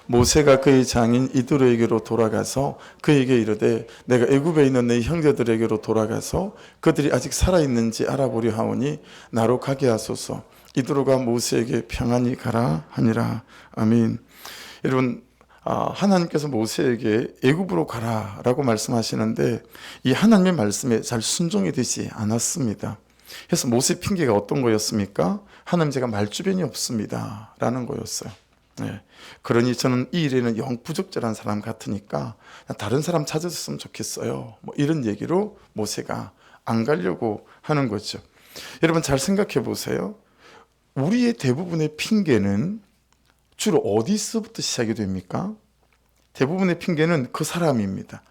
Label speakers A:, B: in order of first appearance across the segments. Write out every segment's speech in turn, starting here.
A: 모세가 그의 장인 이드로에게로 돌아가서 그에게 이르되 내가 애굽에 있는 내 형제들에게로 돌아가서 그들이 아직 살아있는지 알아보려 하오니 나로 가게 하소서. 이드로가 모세에게 평안히 가라 하니라. 아멘. 여러분, 하나님께서 모세에게 애굽으로 가라라고 말씀하시는데 이 하나님의 말씀에 잘 순종이 되지 않았습니다. 그래서 모세 핑계가 어떤 거였습니까? 하나님, 제가 말주변이 없습니다 라는 거였어요. 네. 그러니 저는 이 일에는 영 부적절한 사람 같으니까 다른 사람 찾아줬으면 좋겠어요, 뭐 이런 얘기로 모세가 안 가려고 하는 거죠. 여러분, 잘 생각해 보세요. 우리의 대부분의 핑계는 주로 어디서부터 시작이 됩니까? 대부분의 핑계는 그 사람입니다.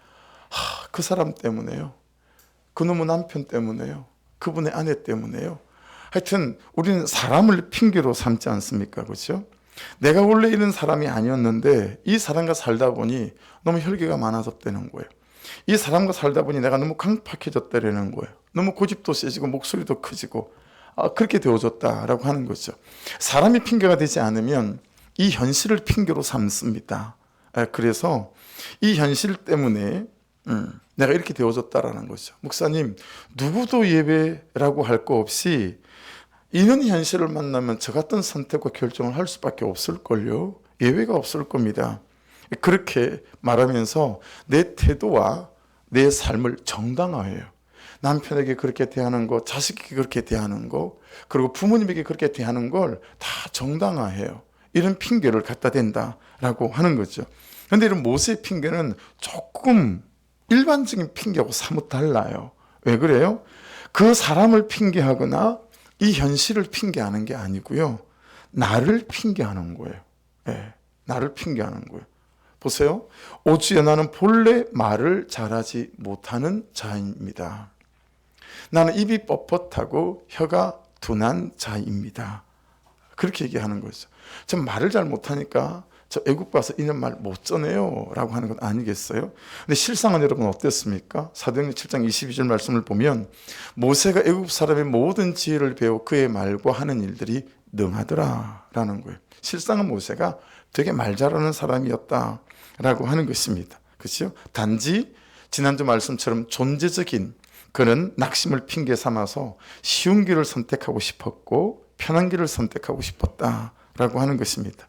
A: 그 사람 때문에요, 그놈의 남편 때문에요, 그분의 아내 때문에요. 하여튼 우리는 사람을 핑계로 삼지 않습니까? 그렇죠? 내가 원래 이런 사람이 아니었는데 이 사람과 살다 보니 너무 혈기가 많아졌다는 거예요. 이 사람과 살다 보니 내가 너무 강팍해졌다는 거예요. 너무 고집도 세지고 목소리도 커지고 그렇게 되어졌다라고 하는 거죠. 사람이 핑계가 되지 않으면 이 현실을 핑계로 삼습니다. 그래서 이 현실 때문에 내가 이렇게 되어졌다라는 거죠. 목사님, 누구도 예배라고 할 거 없이 이런 현실을 만나면 저 같은 선택과 결정을 할 수밖에 없을걸요. 예외가 없을 겁니다. 그렇게 말하면서 내 태도와 내 삶을 정당화해요. 남편에게 그렇게 대하는 거, 자식에게 그렇게 대하는 거, 그리고 부모님에게 그렇게 대하는 걸 다 정당화해요. 이런 핑계를 갖다 댄다라고 하는 거죠. 그런데 이런 모세의 핑계는 조금 일반적인 핑계하고 사뭇 달라요. 왜 그래요? 그 사람을 핑계하거나 이 현실을 핑계하는 게 아니고요, 나를 핑계하는 거예요. 네, 나를 핑계하는 거예요. 보세요. 오주여, 나는 본래 말을 잘하지 못하는 자입니다. 나는 입이 뻣뻣하고 혀가 둔한 자입니다. 그렇게 얘기하는 거죠. 전 말을 잘 못하니까 저 애국 가서 이런 말 못 전해요 라고 하는 건 아니겠어요? 근데 실상은 여러분 어땠습니까? 사도행전 7장 22절 말씀을 보면 모세가 애국 사람의 모든 지혜를 배워 그의 말과 하는 일들이 능하더라 라는 거예요. 실상은 모세가 되게 말 잘하는 사람이었다 라고 하는 것입니다. 그렇죠? 단지 지난주 말씀처럼 존재적인 그는 낙심을 핑계 삼아서 쉬운 길을 선택하고 싶었고 편한 길을 선택하고 싶었다라고 하는 것입니다.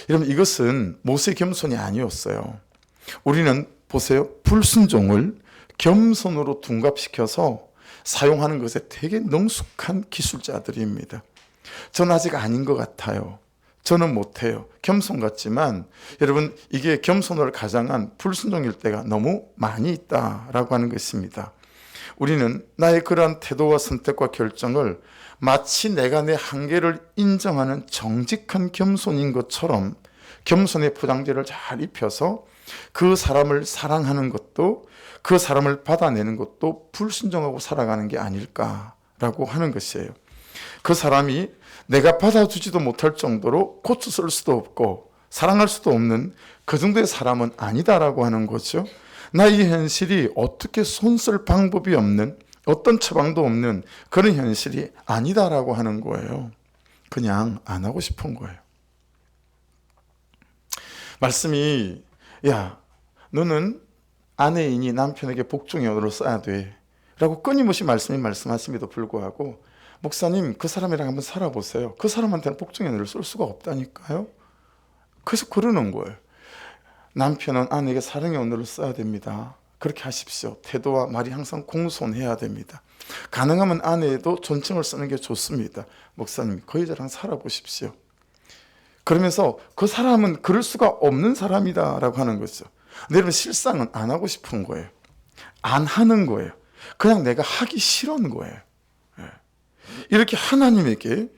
A: 여러분, 이것은 모세 겸손이 아니었어요. 우리는 보세요, 불순종을 겸손으로 둔갑시켜서 사용하는 것에 되게 능숙한 기술자들입니다. 전 아직 아닌 것 같아요. 저는 못해요. 겸손 같지만 여러분, 이게 겸손을 가장한 불순종일 때가 너무 많이 있다라고 하는 것입니다. 우리는 나의 그러한 태도와 선택과 결정을 마치 내가 내 한계를 인정하는 정직한 겸손인 것처럼 겸손의 포장지를 잘 입혀서 그 사람을 사랑하는 것도, 그 사람을 받아내는 것도 불순종하고 살아가는 게 아닐까라고 하는 것이에요. 그 사람이 내가 받아주지도 못할 정도로 고쳐 쓸 수도 없고 사랑할 수도 없는 그 정도의 사람은 아니다라고 하는 거죠. 나의 현실이 어떻게 손쓸 방법이 없는, 어떤 처방도 없는 그런 현실이 아니다라고 하는 거예요. 그냥 안 하고 싶은 거예요. 말씀이, 야, 너는 아내이니 남편에게 복종의 언어를 써야 돼 라고 끊임없이 말씀하심에도 불구하고, 목사님, 그 사람이랑 한번 살아보세요. 그 사람한테는 복종의 언어를 쓸 수가 없다니까요. 그래서 그러는 거예요. 남편은 아내에게 사랑의 언어를 써야 됩니다. 그렇게 하십시오. 태도와 말이 항상 공손해야 됩니다. 가능하면 아내에도 존칭을 쓰는 게 좋습니다. 목사님, 그 여자랑 살아보십시오. 그러면서 그 사람은 그럴 수가 없는 사람이다라고 하는 거죠. 근데 여러분, 실상은 안 하고 싶은 거예요. 안 하는 거예요. 그냥 내가 하기 싫은 거예요. 이렇게 하나님에게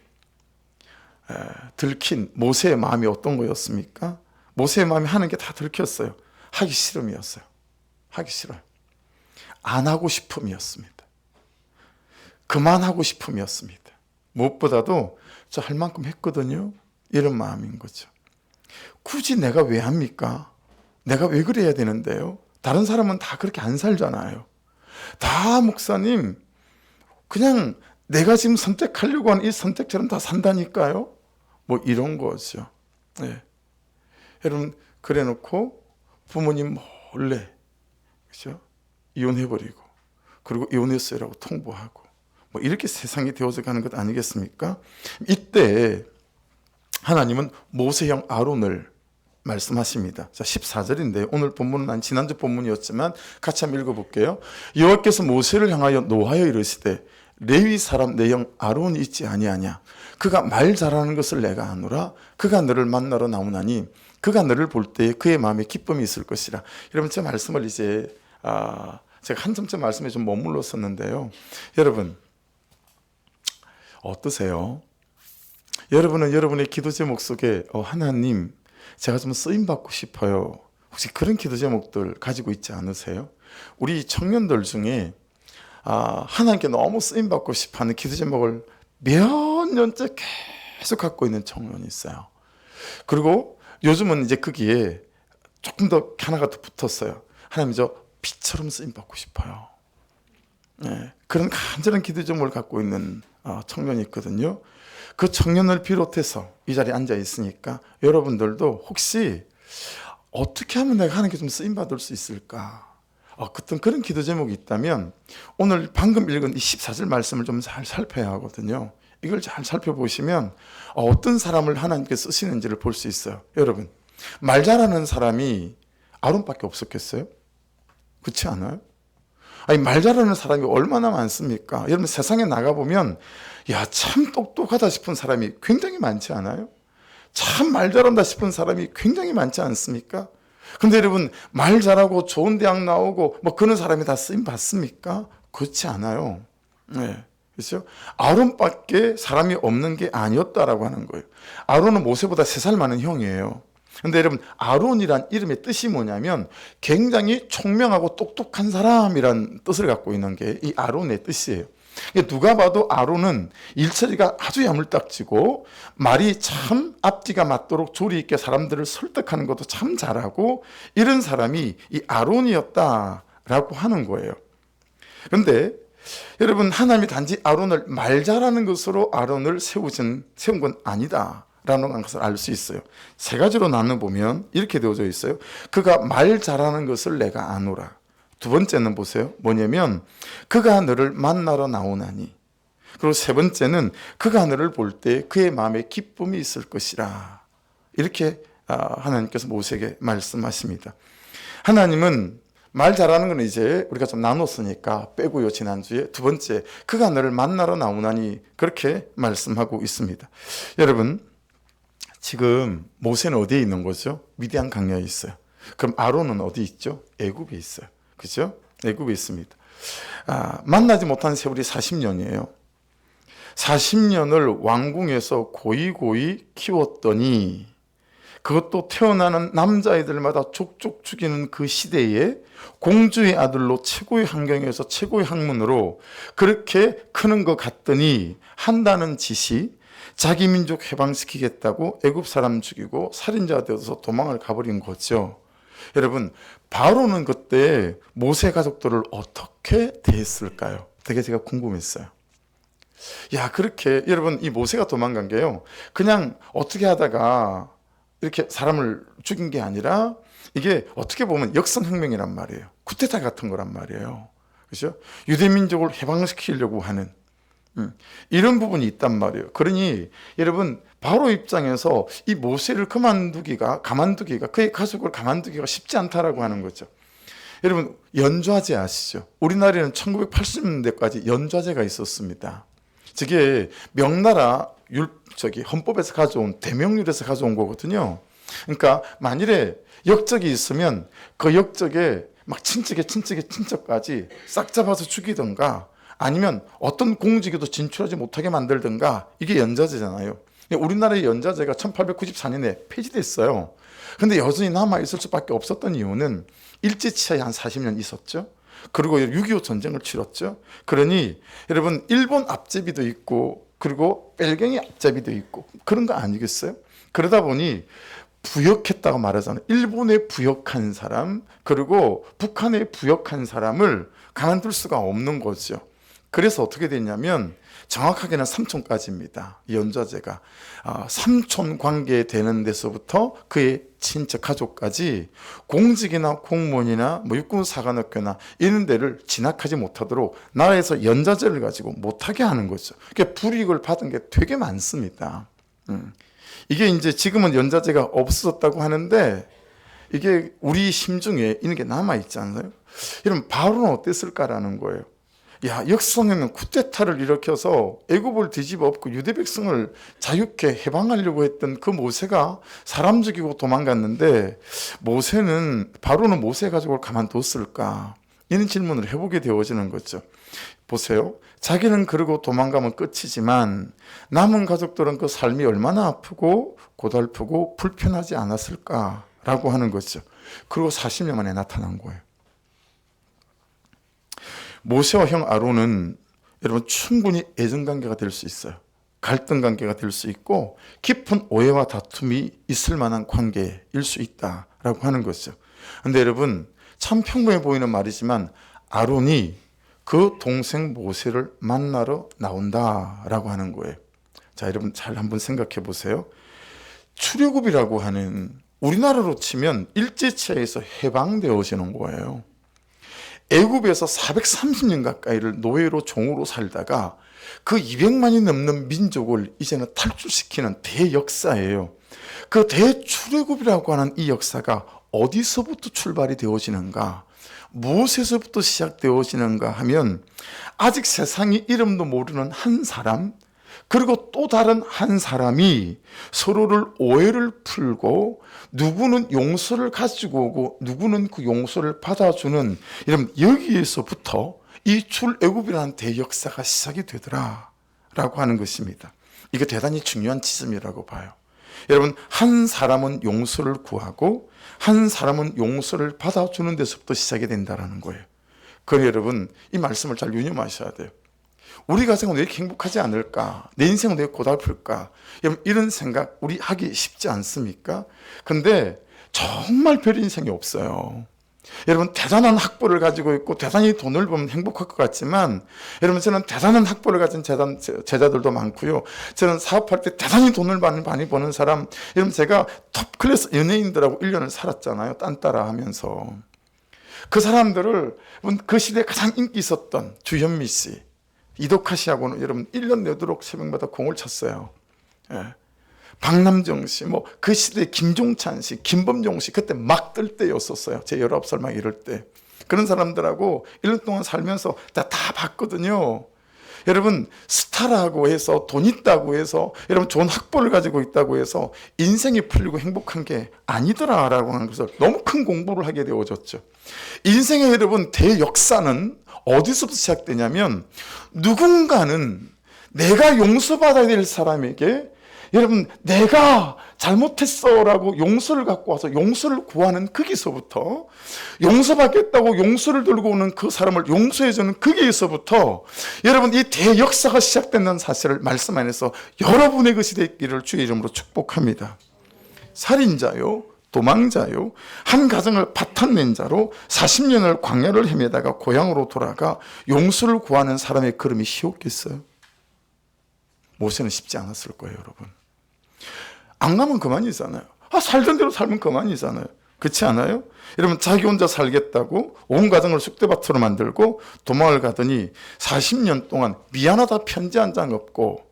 A: 들킨 모세의 마음이 어떤 거였습니까? 모세의 마음이 하는 게 다 들켰어요. 하기 싫음이었어요. 하기 싫어요. 안 하고 싶음이었습니다. 그만하고 싶음이었습니다. 무엇보다도 저 할 만큼 했거든요, 이런 마음인 거죠. 굳이 내가 왜 합니까? 내가 왜 그래야 되는데요? 다른 사람은 다 그렇게 안 살잖아요. 다 목사님 그냥 내가 지금 선택하려고 하는 이 선택처럼 다 산다니까요. 뭐 이런 거죠. 네. 여러분 그래 놓고 부모님 몰래, 그죠? 이혼해버리고, 그리고 이혼했어요라고 통보하고, 뭐 이렇게 세상이 되어져 가는 것 아니겠습니까? 이때 하나님은 모세형 아론을 말씀하십니다. 자, 14절인데 오늘 본문은 지난주 본문이었지만 같이 한번 읽어볼게요. 여호와께서 모세를 향하여 노하여 이르시되 레위 사람 내 형 아론이 있지 아니하냐. 그가 말 잘하는 것을 내가 아노라. 그가 너를 만나러 나오나니 그가 너를 볼 때에 그의 마음에 기쁨이 있을 것이라. 여러분 제 말씀을 이제 제가 한 점째 말씀에 좀 머물렀었는데요. 여러분 어떠세요? 여러분은 여러분의 기도 제목 속에 하나님 제가 좀 쓰임받고 싶어요. 혹시 그런 기도 제목들 가지고 있지 않으세요? 우리 청년들 중에 하나님께 너무 쓰임받고 싶어하는 기도 제목을 몇 년째 계속 갖고 있는 청년이 있어요. 그리고 요즘은 이제 거기에 조금 더 하나가 더 붙었어요. 하나님 저 비처럼 쓰임받고 싶어요. 네, 그런 간절한 기도 제목을 갖고 있는 청년이 있거든요. 그 청년을 비롯해서 이 자리에 앉아 있으니까 여러분들도 혹시 어떻게 하면 내가 하나님께 좀 쓰임받을 수 있을까? 어떤 그런 기도 제목이 있다면 오늘 방금 읽은 이 14절 말씀을 좀 잘 살펴야 하거든요. 이걸 잘 살펴보시면 어떤 사람을 하나님께 쓰시는지를 볼 수 있어요. 여러분 말 잘하는 사람이 아론밖에 없었겠어요? 그렇지 않아요? 아니 말 잘하는 사람이 얼마나 많습니까? 여러분 세상에 나가보면 야, 참 똑똑하다 싶은 사람이 굉장히 많지 않아요? 참 말 잘한다 싶은 사람이 굉장히 많지 않습니까? 근데 여러분 말 잘하고 좋은 대학 나오고 뭐 그런 사람이 다 쓰임 받습니까? 그렇지 않아요. 네, 그렇죠? 아론밖에 사람이 없는 게 아니었다라고 하는 거예요. 아론은 모세보다 3살 많은 형이에요. 근데 여러분 아론이란 이름의 뜻이 뭐냐면 굉장히 총명하고 똑똑한 사람이란 뜻을 갖고 있는 게 이 아론의 뜻이에요. 누가 봐도 아론은 일처리가 아주 야물딱지고 말이 참 앞뒤가 맞도록 조리 있게 사람들을 설득하는 것도 참 잘하고 이런 사람이 이 아론이었다라고 하는 거예요. 그런데 여러분 하나님이 단지 아론을 말 잘하는 것으로 아론을 세운 건 아니다 라는 것을 알 수 있어요. 3가지로 나눠보면 이렇게 되어져 있어요. 그가 말 잘하는 것을 내가 아노라. 두 번째는 보세요. 뭐냐면 그가 너를 만나러 나오나니. 그리고 3번째는 그가 너를 볼 때 그의 마음에 기쁨이 있을 것이라. 이렇게 하나님께서 모세에게 말씀하십니다. 하나님은 말 잘하는 건 이제 우리가 좀 나눴으니까 빼고요. 지난주에 두 번째 그가 너를 만나러 나오나니 그렇게 말씀하고 있습니다. 여러분 지금 모세는 어디에 있는 거죠? 미디안 강야에 있어요. 그럼 아론은 어디 있죠? 애굽에 있어요. 그죠? 애굽에 있습니다. 만나지 못한 세월이 40년이에요. 40년을 왕궁에서 고이고이 키웠더니 그것도 태어나는 남자아이들마다 족족 죽이는 그 시대에 공주의 아들로 최고의 환경에서 최고의 학문으로 그렇게 크는 것 같더니 한다는 짓이 자기 민족 해방시키겠다고 애굽 사람 죽이고 살인자가 되어서 도망을 가버린 거죠. 여러분 바로는 그때 모세 가족들을 어떻게 대했을까요? 되게 제가 궁금했어요. 야, 그렇게 여러분 이 모세가 도망간 게요 그냥 어떻게 하다가 이렇게 사람을 죽인 게 아니라 이게 어떻게 보면 역성혁명이란 말이에요. 쿠데타 같은 거란 말이에요. 그렇죠? 유대민족을 해방시키려고 하는 이런 부분이 있단 말이에요. 그러니 여러분 바로 입장에서 이 모세를 가만두기가 그의 가족을 가만두기가 쉽지 않다라고 하는 거죠. 여러분 연좌제 아시죠? 우리나라에는 1980년대까지 연좌제가 있었습니다. 저게 명나라 헌법에서 가져온 대명률에서 가져온 거거든요. 그러니까 만일에 역적이 있으면 그 역적에 막 친척까지 싹 잡아서 죽이던가 아니면 어떤 공직에도 진출하지 못하게 만들든가 이게 연좌제잖아요. 우리나라의 연좌제가 1894년에 폐지됐어요. 근데 여전히 남아있을 수밖에 없었던 이유는 일제치하에 한 40년 있었죠. 그리고 6.25 전쟁을 치렀죠. 그러니 여러분 일본 앞제비도 있고 그리고 벨갱이 앞제비도 있고 그런 거 아니겠어요? 그러다 보니 부역했다고 말하잖아요. 일본에 부역한 사람 그리고 북한에 부역한 사람을 가만둘 수가 없는 거죠. 그래서 어떻게 됐냐면 정확하게는 삼촌까지입니다. 연좌제가 삼촌 관계 되는 데서부터 그의 친척 가족까지 공직이나 공무원이나 뭐 육군사관학교나 이런 데를 진학하지 못하도록 나라에서 연좌제를 가지고 못하게 하는 거죠. 그러니까 불이익을 받은 게 되게 많습니다. 이게 이제 지금은 연좌제가 없어졌다고 하는데 이게 우리 심중에 이런 게 남아있지 않나요? 이러면 바로는 어땠을까라는 거예요. 야, 역사에는 쿠데타를 일으켜서 애굽을 뒤집어 엎고 유대 백성을 자유케 해방하려고 했던 그 모세가 사람 죽이고 도망갔는데 바로는 모세 가족을 가만뒀을까? 이런 질문을 해보게 되어지는 거죠. 보세요. 자기는 그러고 도망가면 끝이지만 남은 가족들은 그 삶이 얼마나 아프고 고달프고 불편하지 않았을까라고 하는 거죠. 그리고 40년 만에 나타난 거예요. 모세와 형 아론은 여러분 충분히 애정관계가 될 수 있어요. 갈등관계가 될 수 있고 깊은 오해와 다툼이 있을 만한 관계일 수 있다라고 하는 거죠. 그런데 여러분 참 평범해 보이는 말이지만 아론이 그 동생 모세를 만나러 나온다라고 하는 거예요. 자, 여러분 잘 한번 생각해 보세요. 출애굽이라고 하는 우리나라로 치면 일제치하에서 해방되어지는 거예요. 애굽에서 430년 가까이를 노예로 종으로 살다가 그 200만이 넘는 민족을 이제는 탈출시키는 대역사예요. 그 대출애굽이라고 하는 이 역사가 어디서부터 출발이 되어지는가, 무엇에서부터 시작되어지는가 하면 아직 세상이 이름도 모르는 한 사람, 그리고 또 다른 한 사람이 서로를 오해를 풀고 누구는 용서를 가지고 오고 누구는 그 용서를 받아주는 이런 여기에서부터 이 출애굽이라는 대역사가 시작이 되더라라고 하는 것입니다. 이게 대단히 중요한 지점이라고 봐요. 여러분 한 사람은 용서를 구하고 한 사람은 용서를 받아주는 데서부터 시작이 된다는 거예요. 그러니 여러분 이 말씀을 잘 유념하셔야 돼요. 우리 가정은 왜 이렇게 행복하지 않을까? 내 인생은 왜 고달플까? 이런 생각 우리 하기 쉽지 않습니까? 근데 정말 별 인생이 없어요. 여러분 대단한 학벌을 가지고 있고 대단히 돈을 벌면 행복할 것 같지만 여러분 저는 대단한 학벌을 가진 제자들도 많고요. 저는 사업할 때 대단히 돈을 많이 버는 사람, 여러분 제가 톱 클래스 연예인들하고 1년을 살았잖아요. 딴따라 하면서. 그 사람들을 그 시대에 가장 인기 있었던 주현미 씨, 이덕화 씨하고는 여러분 1년 내도록 새벽마다 공을 쳤어요. 예. 박남정 씨, 그 시대에 김종찬 씨, 김범용 씨, 그때 막 뜰 때였었어요. 제 19살 막 이럴 때. 그런 사람들하고 1년 동안 살면서 다 봤거든요. 여러분, 스타라고 해서 돈 있다고 해서 여러분 좋은 학벌을 가지고 있다고 해서 인생이 풀리고 행복한 게 아니더라라고 하는 것을 너무 큰 공부를 하게 되어졌죠. 인생의 여러분 대역사는 어디서부터 시작되냐면 누군가는 내가 용서받아야 될 사람에게 여러분 내가 잘못했어라고 용서를 갖고 와서 용서를 구하는 거기서부터 용서받겠다고 용서를 들고 오는 그 사람을 용서해주는 거기에서부터 여러분 이 대역사가 시작된다는 사실을 말씀 안에서 여러분의 것이 되기를 주의 이름으로 축복합니다. 살인자요, 도망자요, 한 가정을 파탄낸 자로 40년을 광야를 헤매다가 고향으로 돌아가 용서를 구하는 사람의 걸음이 쉬웠겠어요? 모세는 쉽지 않았을 거예요, 여러분. 안 가면 그만이잖아요. 살던 대로 살면 그만이잖아요. 그렇지 않아요? 여러분 자기 혼자 살겠다고 온 가정을 쑥대밭으로 만들고 도망을 가더니 40년 동안 미안하다 편지 한 장 없고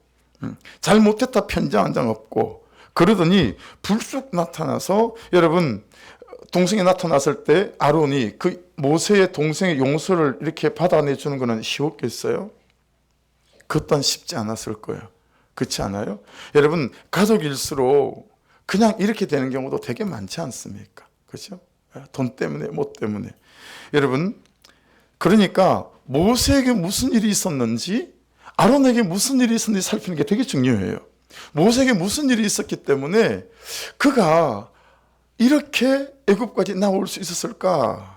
A: 잘못했다 편지 한 장 없고 그러더니 불쑥 나타나서 여러분 동생이 나타났을 때 아론이 그 모세의 동생의 용서를 이렇게 받아내주는 거는 쉬웠겠어요? 그 또한 쉽지 않았을 거예요. 그렇지 않아요? 여러분 가족일수록 그냥 이렇게 되는 경우도 되게 많지 않습니까? 그렇죠? 돈 때문에 뭐 때문에 여러분 그러니까 모세에게 무슨 일이 있었는지 아론에게 무슨 일이 있었는지 살피는 게 되게 중요해요. 모세에게 무슨 일이 있었기 때문에 그가 이렇게 애굽까지 나올 수 있었을까라고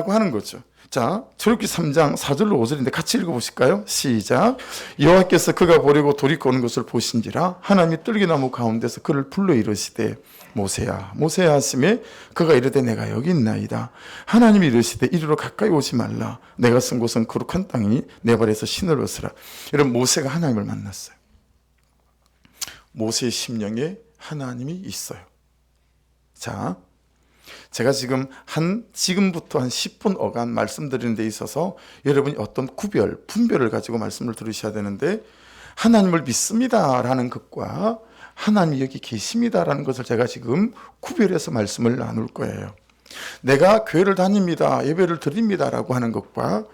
A: 하는 거죠. 자, 출애굽기 3장 4절로 5절인데 같이 읽어보실까요? 시작. 여호와께서 그가 보려고 돌이켜 오는 것을 보신지라 하나님이 뜰기나무 가운데서 그를 불러 이르시되 모세야 모세야 하시매 그가 이르되 내가 여기 있나이다. 하나님이 이르시되 이리로 가까이 오지 말라. 내가 쓴 곳은 거룩한 땅이니 내 발에서 신을 벗으라. 여러분, 모세가 하나님을 만났어요. 모세의 심령에 하나님이 있어요. 자, 제가 지금부터 한 10분 어간 말씀드리는 데 있어서 여러분이 어떤 분별을 가지고 말씀을 들으셔야 되는데, 하나님을 믿습니다라는 것과 하나님이 여기 계십니다라는 것을 제가 지금 구별해서 말씀을 나눌 거예요. 내가 교회를 다닙니다, 예배를 드립니다라고 하는 것과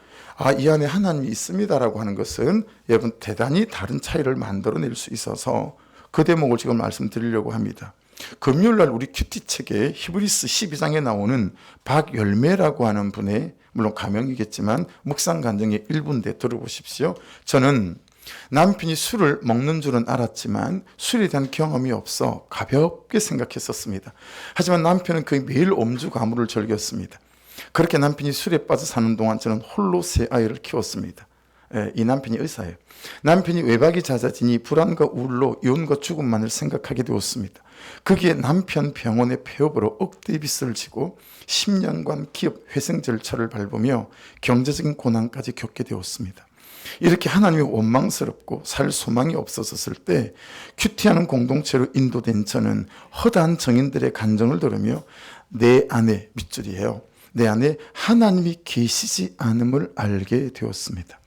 A: 이 안에 하나님이 있습니다라고 하는 것은 여러분 대단히 다른 차이를 만들어낼 수 있어서 그 대목을 지금 말씀드리려고 합니다. 금요일날 우리 큐티 책에 히브리스 12장에 나오는 박열매라고 하는 분의, 물론 가명이겠지만 묵상 간증의 일부인데 들어보십시오. 저는 남편이 술을 먹는 줄은 알았지만 술에 대한 경험이 없어 가볍게 생각했었습니다. 하지만 남편은 거의 매일 음주 가무를 즐겼습니다. 그렇게 남편이 술에 빠져 사는 동안 저는 홀로 세 아이를 키웠습니다. 이 남편이 의사예요. 남편이 외박이 잦아지니 불안과 우울로 이혼과 죽음만을 생각하게 되었습니다. 거기에 남편 병원의 폐업으로 억대 빚을 지고 10년간 기업 회생 절차를 밟으며 경제적인 고난까지 겪게 되었습니다. 이렇게 하나님이 원망스럽고 살 소망이 없어졌을 때 큐티하는 공동체로 인도된 저는 허다한 정인들의 간증을 들으며 내 안에, 밑줄이에요, 내 안에 하나님이 계시지 않음을 알게 되었습니다.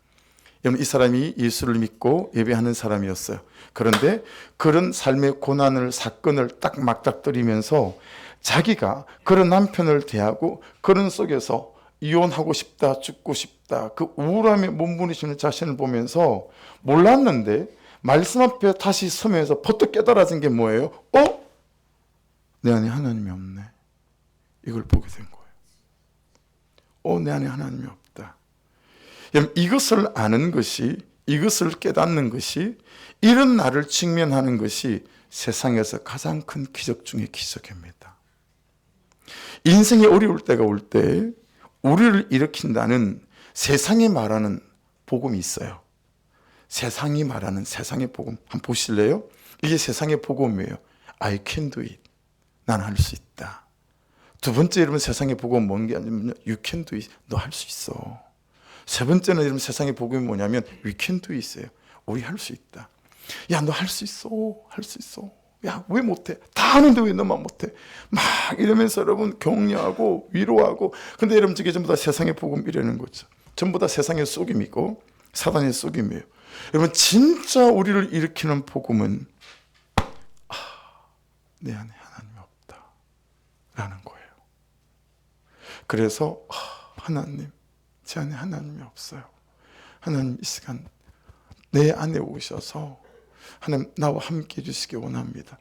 A: 여러분, 이 사람이 예수를 믿고 예배하는 사람이었어요. 그런데 그런 삶의 고난을, 사건을 딱 막닥뜨리면서 자기가 그런 남편을 대하고 그런 속에서 이혼하고 싶다, 죽고 싶다, 그 우울함에 몸부림치는 자신을 보면서 몰랐는데 말씀 앞에 다시 서면서 퍼뜩 깨달아진 게 뭐예요? 내 안에 하나님이 없네. 이걸 보게 된 거예요. 내 안에 하나님이 없다. 이것을 아는 것이, 이것을 깨닫는 것이, 이런 나를 직면하는 것이 세상에서 가장 큰 기적 중의 기적입니다. 인생이 어려울 때가 올 때 우리를 일으킨다는 세상이 말하는 복음이 있어요. 세상이 말하는 세상의 복음 한번 보실래요? 이게 세상의 복음이에요. I can do it. 난 할 수 있다. 두 번째, 여러분, 세상의 복음은 뭔 게 아니면 You can do it. 너 할 수 있어. 세 번째는 여러분, 세상의 복음이 뭐냐면 We can do it이에요. 우리 할 수 있다. 야, 너 할 수 있어. 할 수 있어. 야, 왜 못해? 다 하는데 왜 너만 못해? 막 이러면서 여러분 격려하고 위로하고. 근데 여러분, 저게 전부 다 세상의 복음이라는 거죠. 전부 다 세상의 속임이고 사단의 속임이에요. 여러분, 진짜 우리를 일으키는 복음은 내 안에 하나님이 없다 라는 거예요. 그래서 하나님, 제 안에 하나님이 없어요. 하나님, 이 시간 내 안에 오셔서 하나님 나와 함께 해주시기 원합니다.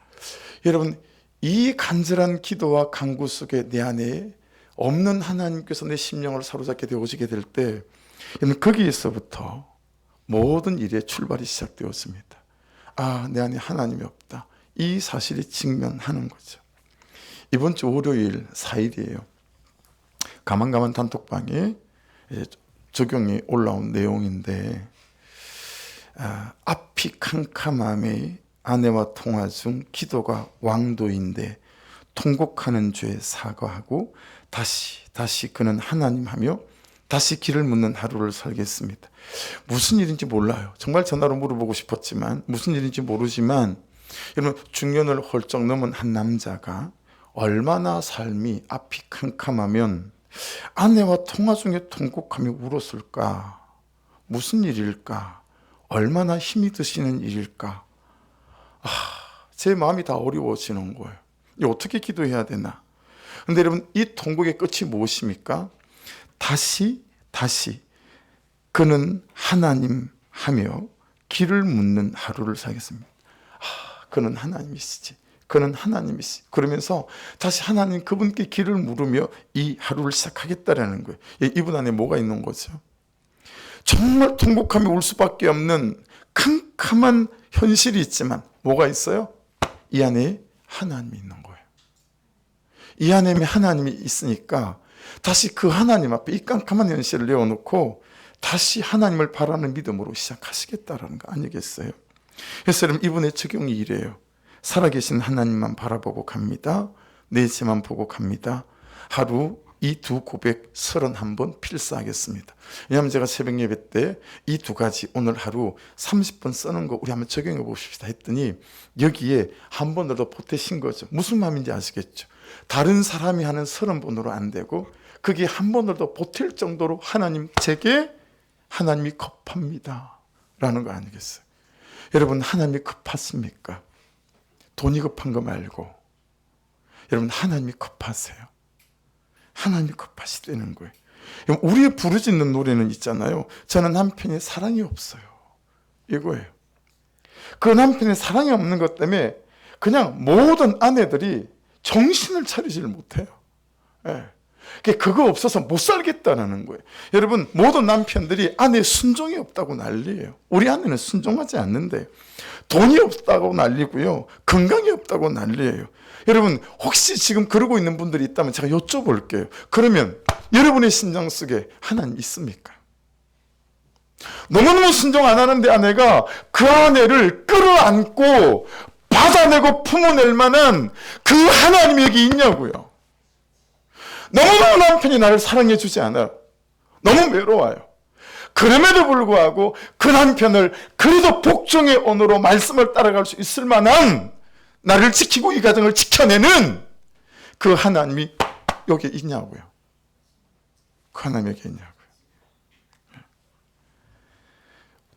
A: 여러분, 이 간절한 기도와 간구 속에 내 안에 없는 하나님께서 내 심령을 사로잡게 되어지게 될 때, 여러분, 거기에서부터 모든 일의 출발이 시작되었습니다. 내 안에 하나님이 없다. 이 사실이 직면하는 거죠. 이번 주 월요일 4일이에요. 가만가만 단톡방에 적용이 올라온 내용인데, 앞이 캄캄함에 아내와 통화 중 기도가 왕도인데 통곡하는 죄에 사과하고 다시 그는 하나님 하며 다시 길을 묻는 하루를 살겠습니다. 무슨 일인지 몰라요. 정말 전화로 물어보고 싶었지만 무슨 일인지 모르지만, 여러분, 중년을 훌쩍 넘은 한 남자가 얼마나 삶이 앞이 캄캄하면 아내와 통화 중에 통곡하며 울었을까? 무슨 일일까? 얼마나 힘이 드시는 일일까? 제 마음이 다 어려워지는 거예요. 어떻게 기도해야 되나? 근데 여러분, 이 통곡의 끝이 무엇입니까? 다시 그는 하나님 하며 길을 묻는 하루를 살겠습니다. 그는 하나님이시지. 그는 하나님이시. 그러면서 다시 하나님, 그분께 길을 물으며 이 하루를 시작하겠다라는 거예요. 이분 안에 뭐가 있는 거죠? 정말 통곡하며 울 수밖에 없는 캄캄한 현실이 있지만 뭐가 있어요? 이 안에 하나님이 있는 거예요. 이 안에 하나님이 있으니까 다시 그 하나님 앞에 이 깜깜한 현실을 내어놓고 다시 하나님을 바라는 믿음으로 시작하시겠다라는 거 아니겠어요? 그래서 여러분 이분의 적용이 이래요. 살아계신 하나님만 바라보고 갑니다. 내 죄만 보고 갑니다. 하루 이 두 고백 31번 필사하겠습니다. 왜냐하면 제가 새벽 예배 때 이 두 가지 오늘 하루 30분 쓰는 거 우리 한번 적용해 봅시다 했더니 여기에 한 번을 더 보태신 거죠. 무슨 마음인지 아시겠죠? 다른 사람이 하는 30번으로 안 되고 거기에 한 번을 더 보탤 정도로 하나님 제게 하나님이 급합니다 라는 거 아니겠어요? 여러분 하나님이 급하십니까? 돈이 급한 거 말고 여러분 하나님이 급하세요. 하나님이 급하시다는 거예요. 우리의 부르짖는 노래는 있잖아요. 저는 남편의 사랑이 없어요. 이거예요. 그 남편의 사랑이 없는 것 때문에 그냥 모든 아내들이 정신을 차리질 못해요. 예. 그거 없어서 못 살겠다는 거예요. 여러분 모든 남편들이 아내의 순종이 없다고 난리예요. 우리 아내는 순종하지 않는데 돈이 없다고 난리고요. 건강이 없다고 난리예요. 여러분 혹시 지금 그러고 있는 분들이 있다면 제가 여쭤볼게요. 그러면 여러분의 심장 속에 하나님 있습니까? 너무너무 순종 안 하는데 아내가 그 아내를 끌어안고 받아내고 품어낼 만한 그 하나님이 여기 있냐고요. 너무너무 남편이 나를 사랑해 주지 않아요. 너무 외로워요. 그럼에도 불구하고 그 남편을 그래도 복종의 언어로 말씀을 따라갈 수 있을 만한 나를 지키고 이 가정을 지켜내는 그 하나님이 여기 있냐고요. 그 하나님이 여기 있냐고요.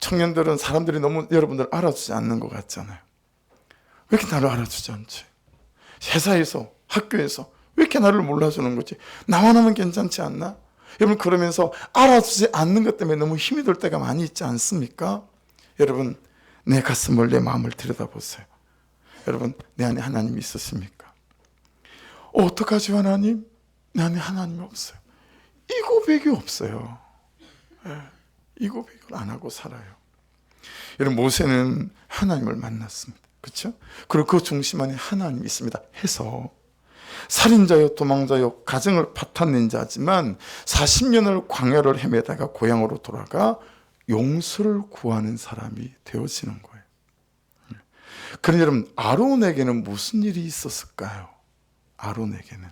A: 청년들은 사람들이 너무 여러분들 알아주지 않는 것 같잖아요. 왜 이렇게 나를 알아주지 않지? 회사에서, 학교에서 왜 이렇게 나를 몰라주는 거지? 나만 하면 괜찮지 않나? 여러분 그러면서 알아주지 않는 것 때문에 너무 힘이 들 때가 많이 있지 않습니까? 여러분 내 가슴을 내 마음을 들여다보세요. 여러분 내 안에 하나님이 있으십니까? 어떡하지 하나님? 내 안에 하나님이 없어요. 이 고백이 없어요. 이 고백을 안 하고 살아요. 여러분 모세는 하나님을 만났습니다. 그렇죠? 그리고 그 중심 안에 하나님이 있습니다 해서 살인자요 도망자요 가정을 파탄낸 자지만 40년을 광야를 헤매다가 고향으로 돌아가 용서를 구하는 사람이 되어지는 거예요. 그럼 여러분 아론에게는 무슨 일이 있었을까요? 아론에게는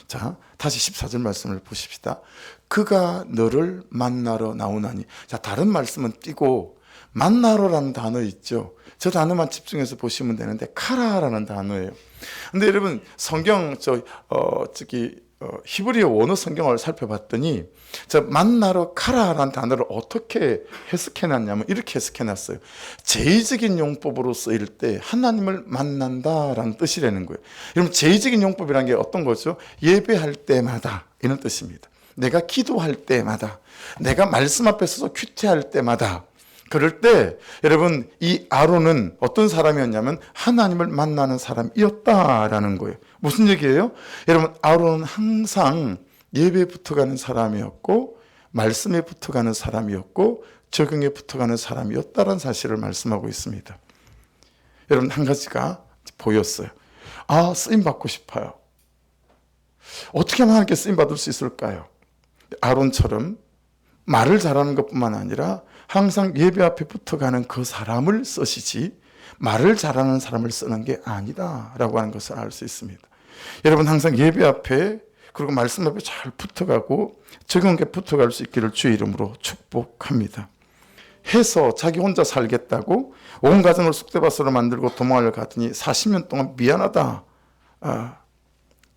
A: 자 다시 14절 말씀을 보십시다. 그가 너를 만나러 나오나니 자 다른 말씀은 띄고 만나러라는 단어 있죠. 저 단어만 집중해서 보시면 되는데 카라라는 단어예요. 근데 여러분 성경 히브리어 원어 성경을 살펴봤더니 저 만나러 카라라는 단어를 어떻게 해석해놨냐면 이렇게 해석해놨어요. 제의적인 용법으로 쓰일 때 하나님을 만난다라는 뜻이라는 거예요. 여러분 제의적인 용법이라는 게 어떤 거죠? 예배할 때마다 이런 뜻입니다. 내가 기도할 때마다 내가 말씀 앞에 서서 큐티할 때마다 그럴 때 여러분 이 아론은 어떤 사람이었냐면 하나님을 만나는 사람이었다라는 거예요. 무슨 얘기예요? 여러분 아론은 항상 예배에 붙어가는 사람이었고 말씀에 붙어가는 사람이었고 적용에 붙어가는 사람이었다라는 사실을 말씀하고 있습니다. 여러분 한 가지가 보였어요. 아 쓰임받고 싶어요. 어떻게 하면 하나님께 쓰임받을 수 있을까요? 아론처럼 말을 잘하는 것뿐만 아니라 항상 예배 앞에 붙어가는 그 사람을 쓰시지 말을 잘하는 사람을 쓰는 게 아니다라고 하는 것을 알 수 있습니다. 여러분 항상 예배 앞에 그리고 말씀 앞에 잘 붙어가고 적용에 붙어갈 수 있기를 주의 이름으로 축복합니다. 해서 자기 혼자 살겠다고 온 가정을 쑥대밭으로 만들고 도망을 가더니 40년 동안 미안하다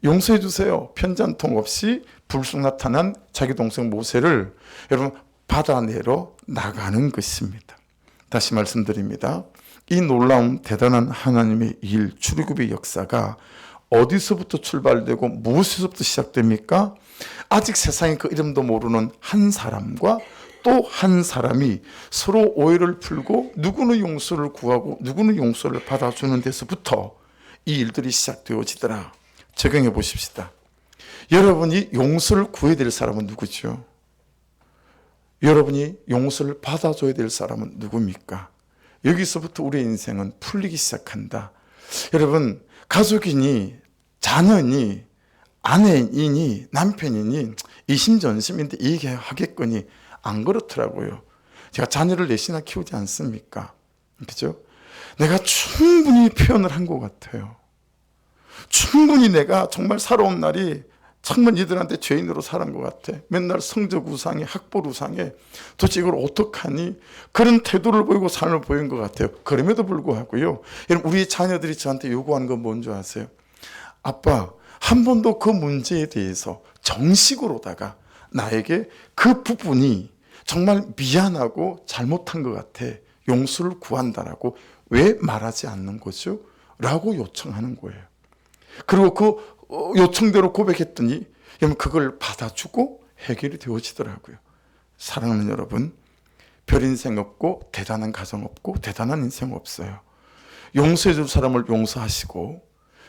A: 용서해 주세요 편지 한 통 없이 불쑥 나타난 자기 동생 모세를 여러분 받아내러 나가는 것입니다. 다시 말씀드립니다. 이 놀라운 대단한 하나님의 일 출애굽의 역사가 어디서부터 출발되고 무엇에서부터 시작됩니까? 아직 세상에 그 이름도 모르는 한 사람과 또 한 사람이 서로 오해를 풀고 누구는 용서를 구하고 누구는 용서를 받아주는 데서부터 이 일들이 시작되어지더라. 적용해 보십시다. 여러분이 용서를 구해야 될 사람은 누구죠? 여러분이 용서를 받아줘야 될 사람은 누굽니까? 여기서부터 우리의 인생은 풀리기 시작한다. 여러분 가족이니 자녀니 아내이니 남편이니 이심전심인데 얘기하겠거니 안 그렇더라고요. 제가 자녀를 넷이나 키우지 않습니까? 그죠? 내가 충분히 표현을 한 것 같아요. 충분히 내가 정말 살아온 날이 정말 이들한테 죄인으로 살은 것 같아. 맨날 성적 우상에 학벌 우상에 도대체 이걸 어떡하니? 그런 태도를 보이고 삶을 보인 것 같아요. 그럼에도 불구하고요. 여러분 우리 자녀들이 저한테 요구하는 건 뭔지 아세요? 아빠 한 번도 그 문제에 대해서 정식으로다가 나에게 그 부분이 정말 미안하고 잘못한 것 같아. 용서를 구한다라고 왜 말하지 않는 거죠? 라고 요청하는 거예요. 그리고 그 요청대로 고백했더니 그걸 받아주고 해결이 되어지더라고요. 사랑하는 여러분, 별 인생 없고 대단한 가정 없고 대단한 인생 없어요. 용서해 줄 사람을 용서하시고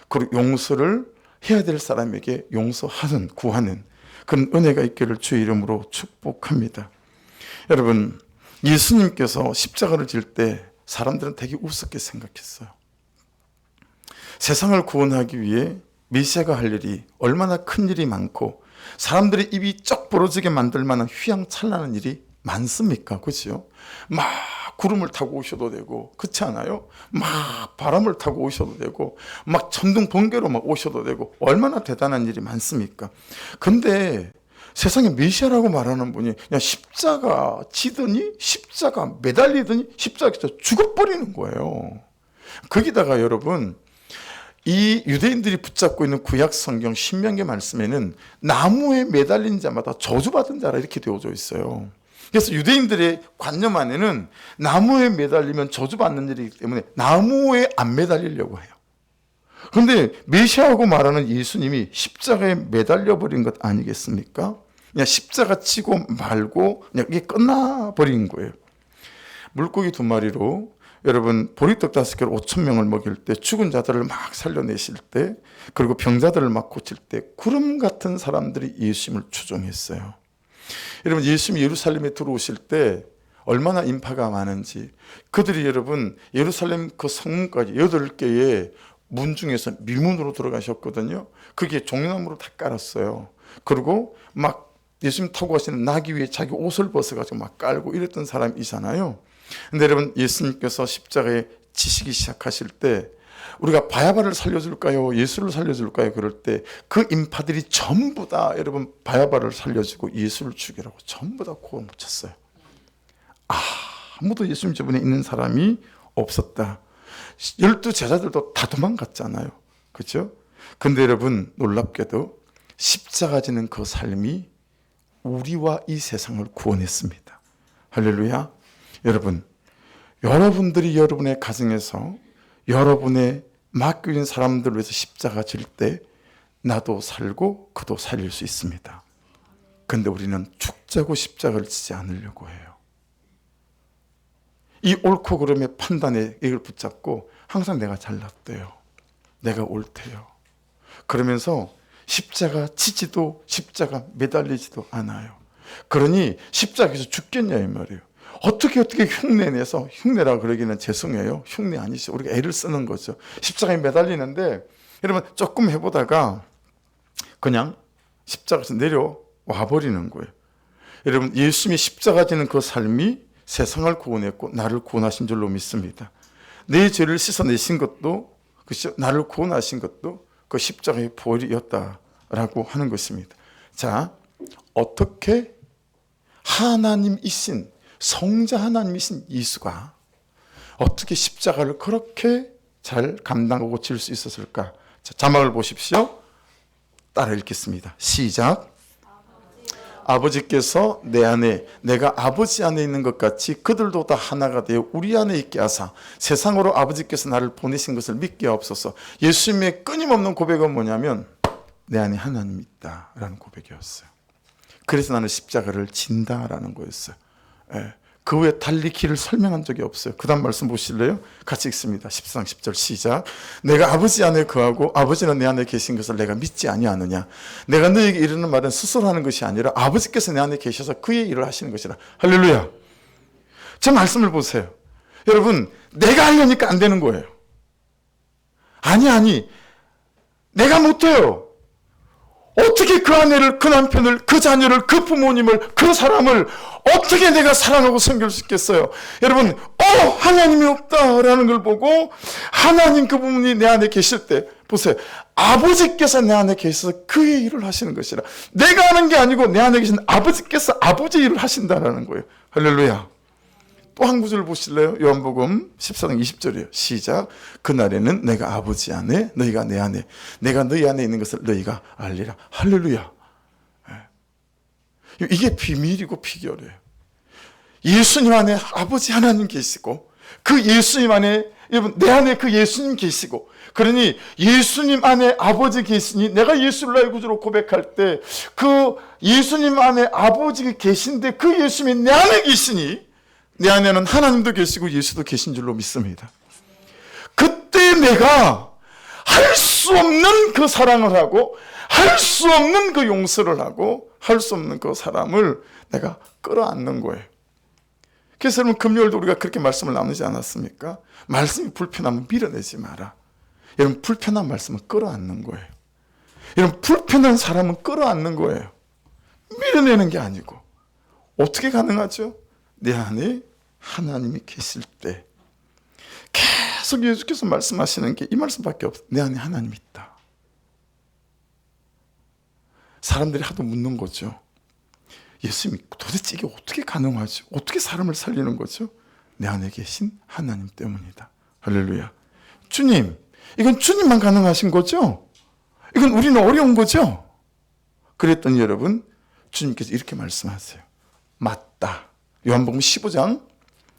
A: 그리고 용서를 해야 될 사람에게 용서하는 구하는 그런 은혜가 있기를 주의 이름으로 축복합니다. 여러분 예수님께서 십자가를 질 때 사람들은 되게 우습게 생각했어요. 세상을 구원하기 위해 메시아가 할 일이 얼마나 큰 일이 많고 사람들의 입이 쩍 벌어지게 만들 만한 휘황찬란한 일이 많습니까? 그렇죠? 막 구름을 타고 오셔도 되고 그렇지 않아요? 막 바람을 타고 오셔도 되고 막 천둥 번개로 막 오셔도 되고 얼마나 대단한 일이 많습니까? 근데 세상에 메시아라고 말하는 분이 그냥 십자가 지더니 십자가 매달리더니 십자가에서 죽어버리는 거예요. 거기다가 여러분 이 유대인들이 붙잡고 있는 구약 성경 신명기 말씀에는 나무에 매달린 자마다 저주받은 자라 이렇게 되어져 있어요. 그래서 유대인들의 관념 안에는 나무에 매달리면 저주받는 일이기 때문에 나무에 안 매달리려고 해요. 그런데 메시아하고 말하는 예수님이 십자가에 매달려 버린 것 아니겠습니까? 그냥 십자가 치고 말고 그냥 이게 끝나버린 거예요. 물고기 2마리로 여러분 보리떡 5개로 5,000명을 먹일 때 죽은 자들을 막 살려내실 때 그리고 병자들을 막 고칠 때 구름 같은 사람들이 예수님을 추종했어요. 여러분 예수님이 예루살렘에 들어오실 때 얼마나 인파가 많은지 그들이 여러분 예루살렘 그 성문까지 8개의 문 중에서 미문으로 들어가셨거든요. 그게 종려나무로 다 깔았어요. 그리고 막 예수님 타고 가시는 나귀 위에 자기 옷을 벗어가지고 막 깔고 이랬던 사람이잖아요. 근데 여러분 예수님께서 십자가에 지시기 시작하실 때 우리가 바야바를 살려줄까요? 예수를 살려줄까요? 그럴 때 그 인파들이 전부 다 여러분 바야바를 살려주고 예수를 죽이라고 전부 다 고아 묻혔어요. 아무도 예수님 주변에 있는 사람이 없었다. 12 제자들도 다 도망갔잖아요. 그렇죠? 근데 여러분 놀랍게도 십자가 지는 그 삶이 우리와 이 세상을 구원했습니다. 할렐루야. 여러분, 여러분들이 여러분의 가정에서 여러분의 맡겨진 사람들을 위해서 십자가 질 때 나도 살고 그도 살릴 수 있습니다. 그런데 우리는 죽자고 십자가를 지지 않으려고 해요. 이 옳고 그름의 판단에 이걸 붙잡고 항상 내가 잘났대요. 내가 옳대요. 그러면서 십자가 치지도 십자가 매달리지도 않아요. 그러니 십자가에서 죽겠냐 이 말이에요. 어떻게 흉내내서 흉내라 그러기는 죄송해요. 흉내 아니죠. 우리가 애를 쓰는 거죠. 십자가에 매달리는데 여러분 조금 해보다가 그냥 십자가에서 내려와 버리는 거예요. 여러분 예수님이 십자가 지는 그 삶이 세상을 구원했고 나를 구원하신 줄로 믿습니다. 내 죄를 씻어내신 것도 나를 구원하신 것도 그 십자가의 보혈이었다라고 하는 것입니다. 자, 어떻게 하나님이신 성자 하나님이신 예수가 어떻게 십자가를 그렇게 잘 감당하고 질 수 있었을까? 자, 자막을 보십시오. 따라 읽겠습니다. 시작. 아버지께서 내 안에 내가 아버지 안에 있는 것 같이 그들도 다 하나가 되어 우리 안에 있게 하사 세상으로 아버지께서 나를 보내신 것을 믿게 하옵소서. 예수님의 끊임없는 고백은 뭐냐면 내 안에 하나님이 있다라는 고백이었어요. 그래서 나는 십자가를 진다라는 거였어요. 예. 그 외에 달리 길을 설명한 적이 없어요. 그 다음 말씀 보실래요? 같이 읽습니다. 14장 10절 시작. 내가 아버지 안에 거하고 아버지는 내 안에 계신 것을 내가 믿지 아니하느냐. 내가 너에게 이르는 말은 스스로 하는 것이 아니라 아버지께서 내 안에 계셔서 그의 일을 하시는 것이라. 할렐루야. 제 말씀을 보세요. 여러분 내가 하려니까 안 되는 거예요. 아니 내가 못해요. 어떻게 그 아내를, 그 남편을, 그 자녀를, 그 부모님을, 그 사람을 어떻게 내가 사랑하고 섬길 수 있겠어요? 여러분, 하나님이 없다라는 걸 보고 하나님 그 부분이 내 안에 계실 때 보세요. 아버지께서 내 안에 계셔서 그의 일을 하시는 것이라. 내가 하는 게 아니고 내 안에 계신 아버지께서 아버지 일을 하신다라는 거예요. 할렐루야. 또 한 구절 보실래요? 요한복음 14장 20절이에요. 시작. 그날에는 내가 아버지 안에, 너희가 내 안에, 내가 너희 안에 있는 것을 너희가 알리라. 할렐루야. 이게 비밀이고 비결이에요. 예수님 안에 아버지 하나님 계시고, 그 예수님 안에, 여러분, 내 안에 그 예수님 계시고, 그러니 예수님 안에 아버지 계시니 내가 예수를 나의 구주로 고백할 때 그 예수님 안에 아버지가 계신데 그 예수님이 내 안에 계시니 내 안에는 하나님도 계시고 예수도 계신 줄로 믿습니다. 그때 내가 할 수 없는 그 사랑을 하고 할 수 없는 그 용서를 하고 할 수 없는 그 사람을 내가 끌어안는 거예요. 그래서 여러분 금요일도 우리가 그렇게 말씀을 나누지 않았습니까? 말씀이 불편하면 밀어내지 마라. 여러분 불편한 말씀은 끌어안는 거예요. 여러분 불편한 사람은 끌어안는 거예요. 밀어내는 게 아니고. 어떻게 가능하죠? 내 안에 하나님이 계실 때 계속 예수께서 말씀하시는 게 이 말씀밖에 없어요. 내 안에 하나님이 있다. 사람들이 하도 묻는 거죠. 예수님이 도대체 이게 어떻게 가능하죠? 어떻게 사람을 살리는 거죠? 내 안에 계신 하나님 때문이다. 할렐루야. 주님, 이건 주님만 가능하신 거죠? 이건 우리는 어려운 거죠? 그랬더니 여러분, 주님께서 이렇게 말씀하세요. 맞다. 요한복음 15장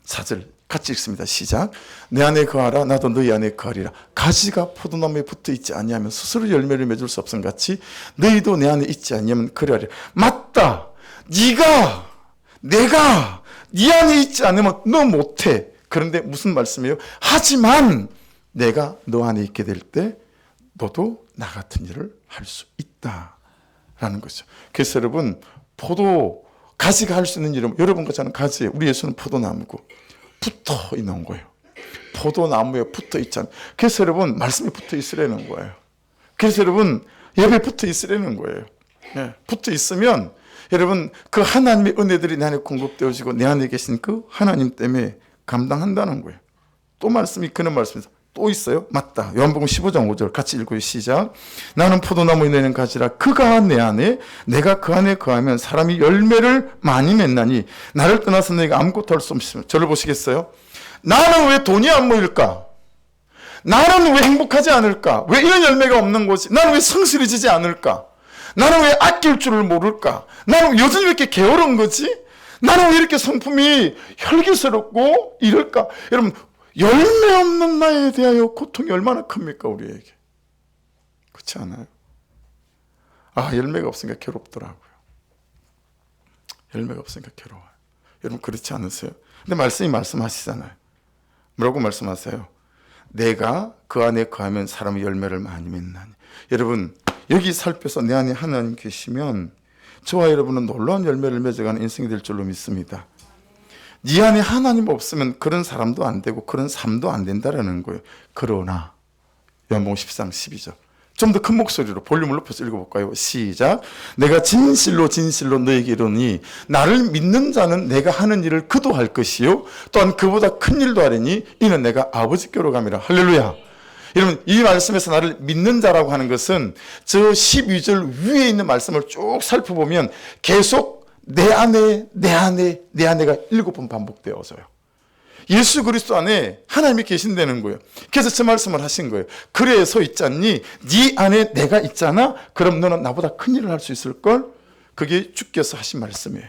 A: 4절 같이 읽습니다. 시작. 내 안에 거하라 나도 너희 안에 거하리라. 가지가 포도나무에 붙어 있지 아니하면 스스로 열매를 맺을 수 없음 같이 너희도 내 안에 있지 아니하면 그리하리라. 맞다. 내가 네 안에 있지 않으면 너 못해. 그런데 무슨 말씀이에요? 하지만 내가 너 안에 있게 될 때 너도 나 같은 일을 할 수 있다라는 거죠. 그래서 여러분 가지가 할 수 있는 일은 여러분과 저는 가지예요. 우리 예수는 포도나무고 붙어 있는 거예요. 포도나무에 붙어 있잖아요. 그래서 여러분 말씀에 붙어 있으라는 거예요. 그래서 여러분 예배에 붙어 있으라는 거예요. 붙어 있으면 여러분 그 하나님의 은혜들이 내 안에 공급되어지고 내 안에 계신 그 하나님 때문에 감당한다는 거예요. 또 말씀이 그런 말씀에서 또 있어요. 맞다. 요한복음 15장 5절 같이 읽고요. 시작. 나는 포도나무에 내는 가지라 그가 내 안에 내가 그 안에 거하면 사람이 열매를 많이 맺나니 나를 떠나서 너희가 아무것도 할 수 없으면. 저를 보시겠어요? 나는 왜 돈이 안 모일까? 나는 왜 행복하지 않을까? 왜 이런 열매가 없는 거지? 나는 왜 성실해지지 않을까? 나는 왜 아낄 줄을 모를까? 나는 여전히 왜 이렇게 게으른 거지? 나는 왜 이렇게 성품이 혈기스럽고 이럴까? 여러분 열매 없는 나에 대하여 고통이 얼마나 큽니까 우리에게? 그렇지 않아요? 열매가 없으니까 괴롭더라고요. 열매가 없으니까 괴로워요. 여러분 그렇지 않으세요? 근데 말씀이 말씀하시잖아요. 뭐라고 말씀하세요? 내가 그 안에 거하면 사람의 열매를 많이 맺나니. 여러분 여기 살펴서 내 안에 하나님 계시면 저와 여러분은 놀라운 열매를 맺어가는 인생이 될 줄로 믿습니다. 네 안에 하나님 없으면 그런 사람도 안 되고 그런 삶도 안 된다라는 거예요. 그러나 요한복음 13장 12절 좀 더 큰 목소리로 볼륨을 높여서 읽어볼까요? 시작. 내가 진실로 너에게 이르노니 나를 믿는 자는 내가 하는 일을 그도 할 것이요 또한 그보다 큰 일도 하리니 이는 내가 아버지께로 감이라. 할렐루야. 여러분 이 말씀에서 나를 믿는 자라고 하는 것은 저 12절 위에 있는 말씀을 쭉 살펴보면 계속 내 안에가 7번 반복되어져요. 예수 그리스도 안에 하나님이 계신다는 거예요. 그래서 저 말씀을 하신 거예요. 그래서 있잖니 네 안에 내가 있잖아. 그럼 너는 나보다 큰 일을 할 수 있을걸? 그게 주께서 하신 말씀이에요.